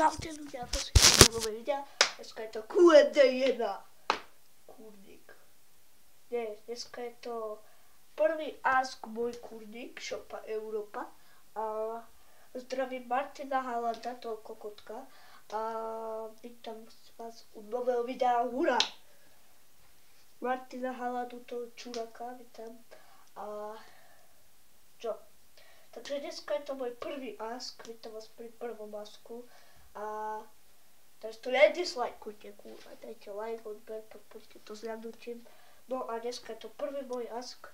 Čaute ľudia, to si nové videa. Dneska je to Q&A 1. Kurník. Nie, dneska je to prvý ask môj kurník, Šopa Európa. A zdravím Martina Halanda, toho kokotka. A vítam vás u nového videa, hurá! Martina Halandu, toho čuraka, vítam. A čo? Takže dneska je to môj prvý ask, vítam vás pri prvom asku. A teraz to nedislajkujte, kurva, dajte like, odber, podpoďte to zľadnutím. No a dneska je to prvý môj ask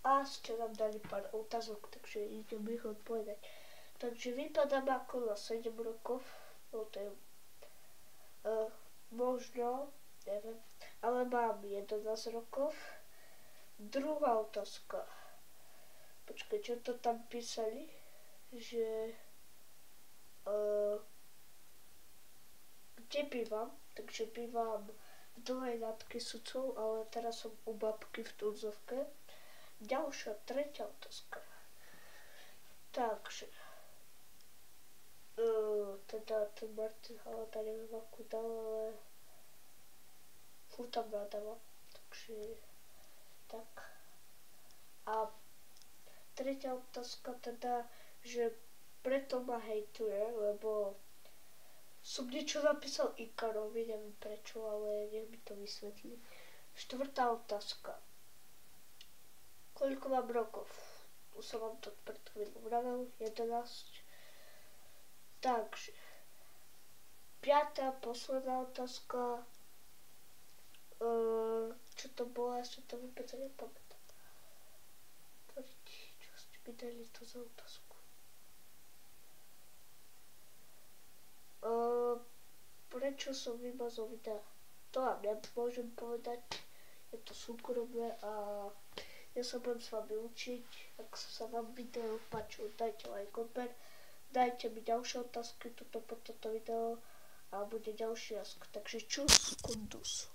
a ste nám dali pár otázok, takže idem ich odpovedať. Takže vypadám ako na 7 rokov, no to je možno, neviem, ale mám 11 rokov. Druhá otázka. Počkaj, čo to tam písali? Že kde bývam? Takže bývam v Dlhej nad Kysucou, ale teraz som u babky v Turzovke. Ďalšia, tretia otázka. Takže teda ten Martin Halanda neviem akú dal, ale furt tam nadávam. Takže tak. A tretia otázka teda, že preto ma hejtuje, lebo som niečo napísal Ikarovi, neviem prečo, ale nech mi to vysvetlí. Štvrtá otázka. Koľko mám rokov? Už som vám to pred chvíľou vravel, 11. Takže, piatá, posledná otázka. Čo to bola, ešte to vôbec nepamätám. Čo ste mi dali to za otázku? Prečo som vymazal videa? To vám nemôžem povedať, je to súkromné a ja sa budem s vami učiť. Ak sa vám video páčilo, dajte like, odber, dajte mi ďalšie otázky pod toto video a bude ďalší ask. Takže čus, kundus.